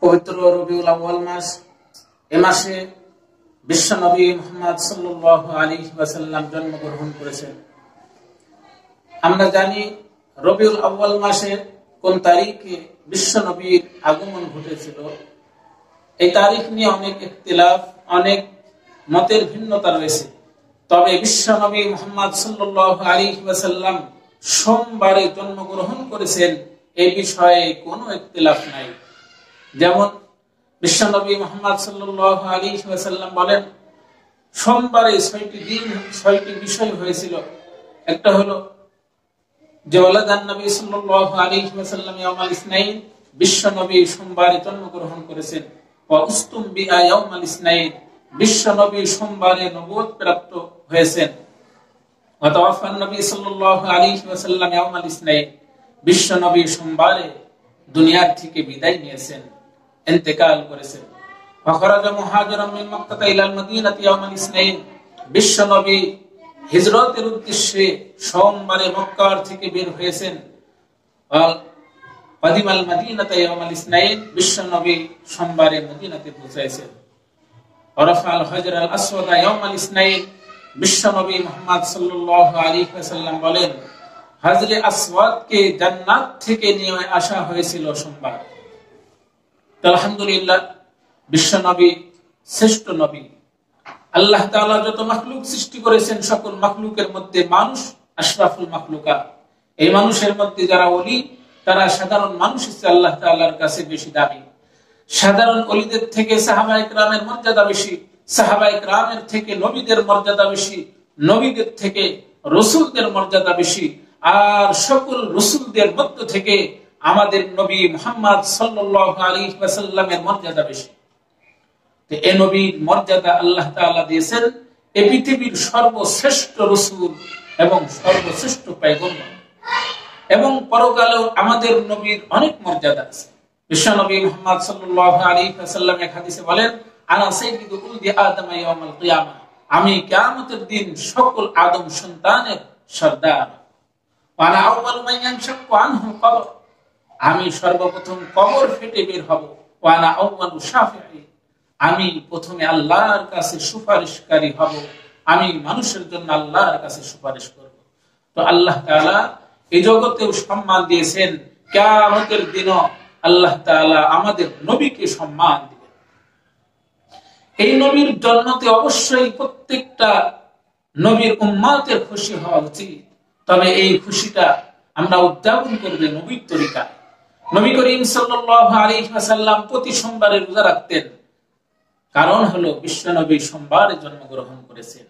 পবিত্র রবিউল আউয়াল মাস। এ মাসে বিশ্বনবী মুহাম্মদ সাল্লাল্লাহু আলাইহি ওয়াসাল্লাম জন্মগ্রহণ করেছেন। আমরা জানি রবিউল আউয়াল মাসে কোন তারিখে বিশ্বনবীর আগমন ঘটেছিল। এই তারিখ নিয়ে অনেক ইখতিলাফ, অনেক মতের ভিন্নতা রয়েছে। তবে বিশ্বনবী মুহাম্মদ সাল্লাল্লাহু আলাইহি ওয়াসাল্লাম সোমবারে জন্মগ্রহণ করেছেন, এই বিষয়ে কোনো ইখতিলাফ নাই। যেমন বিশ্বনবী মুহাম্মদ সাল্লাল্লাহু আলাইহি ওয়াসাল্লাম বলেন, সোমবারে ৬টি দিন ৬টি বিষয় হয়েছিল। একটা হলো যে ওয়ালাদান নবী সাল্লাল্লাহু আলাইহি ওয়াসাল্লাম ইয়াউমাল ইসনাইন, বিশ্বনবী সোমবারে জন্মগ্রহণ করেছেন। ওয়া উস্তুম বিআ ইয়াউমাল ইসনাইন, বিশ্বনবী সোমবারে নবুয়ত প্রাপ্ত হয়েছেন। ওয়া তাওয়াফান নবী সাল্লাল্লাহু আলাইহি ওয়াসাল্লাম ইয়াউমাল ইসনাইন, বিশ্বনবী সোমবারে দুনিয়া থেকে বিদায় নিয়েছেন, ইন্তেকাল করেছেন। ওয়া খরাজা মুহাজিরাম মিন মক্কা ইলাল মদিনাতি ইয়াউমাল ইসনাইন, বিশ্বনবী হিজরতের উদ্দেশ্যে সোমবারে মক্কা থেকে বের হয়েছেন। কাদিমাল মদিনাতা ইয়াউমাল ইসনাইন, বিশ্বনবী সোমবারে মদিনাতে পৌঁছেছেন। ওয়ারাফাল হাজরাল আসওয়াদ ইয়াউমাল ইসনাইন, বিশ্বনবী মুহাম্মদ সাল্লাল্লাহু আলাইহি ওয়াসাল্লাম বলেন, হাজরে আসওয়াদকে জান্নাত থেকে নিয়ে আসা হয়েছিল সোমবার। আলহামদুলিল্লাহ, বিশ্বনবী শ্রেষ্ঠ নবী। আল্লাহ তাআলা যত মাখলুক সৃষ্টি করেছেন, সকল মাখলুকের মধ্যে মানুষ আশরাফুল মাখলুকাত। এই মানুষের মধ্যে যারা ওলি, তারা সাধারণ মানুষ হিসেবে আল্লাহ তাআলার কাছে বেশি দামি। সাধারণ ওলিদের থেকে সাহাবায়ে কেরামের মর্যাদা বেশি, সাহাবায়ে কেরামের থেকে নবীদের মর্যাদা বেশি, নবীদের থেকে রাসূলদের মর্যাদা বেশি, আর সকল রাসূলদের মধ্য থেকে আমাদের নবী মুহাম্মদ সাল্লাল্লাহু আলাইহি ওয়াসাল্লামের মর্যাদা বেশি। তো এই নবীর মর্যাদা আল্লাহ তাআলা দিয়েছেন, এই পৃথিবীর সর্বশ্রেষ্ঠ রাসূল এবং সর্বশ্রেষ্ঠ পয়গম্বর। এবং পরকালেও আমাদের নবীর অনেক মর্যাদা আছে। বিশ্বনবী মুহাম্মদ সাল্লাল্লাহু আলাইহি ওয়াসাল্লাম এক হাদিসে বলেন, আনা সাইয়্যিদু উলদি আদম ইয়াউমাল কিয়ামা, আমি কিয়ামতের দিন সকল আদম সন্তানের সরদার। ওয়া আনা আউয়ালু মান ইয়ানশাক্কু আনহু কবর, আমি সর্বপ্রথম কবর ফেটে বের হব। ওয়া আনা আউয়ালু শাফিঈ, আমি প্রথমে আল্লাহর কাছে সুপারিশকারী হব, আমি মানুষের জন্য আল্লাহর কাছে সুপারিশ করব। তো আল্লাহ তাআলা এই জগতেও সম্মান দিয়েছেন, কিয়ামতের দিনও আল্লাহ তাআলা আমাদের নবীকে সম্মান দিবেন। এই নবীর জন্মতে অবশ্যই প্রত্যেকটা নবীর উম্মতের খুশি হওয়া উচিত। তবে এই খুশিটা আমরা উদযাপন করব নবীর তরিকায়। নবী করিম সাল্লাল্লাহু আলাইহি ওয়াসাল্লাম প্রতি সোমবারে রোজা রাখতেন, কারণ হলো বিশ্বনবী সোমবারে জন্মগ্রহণ করেছেন।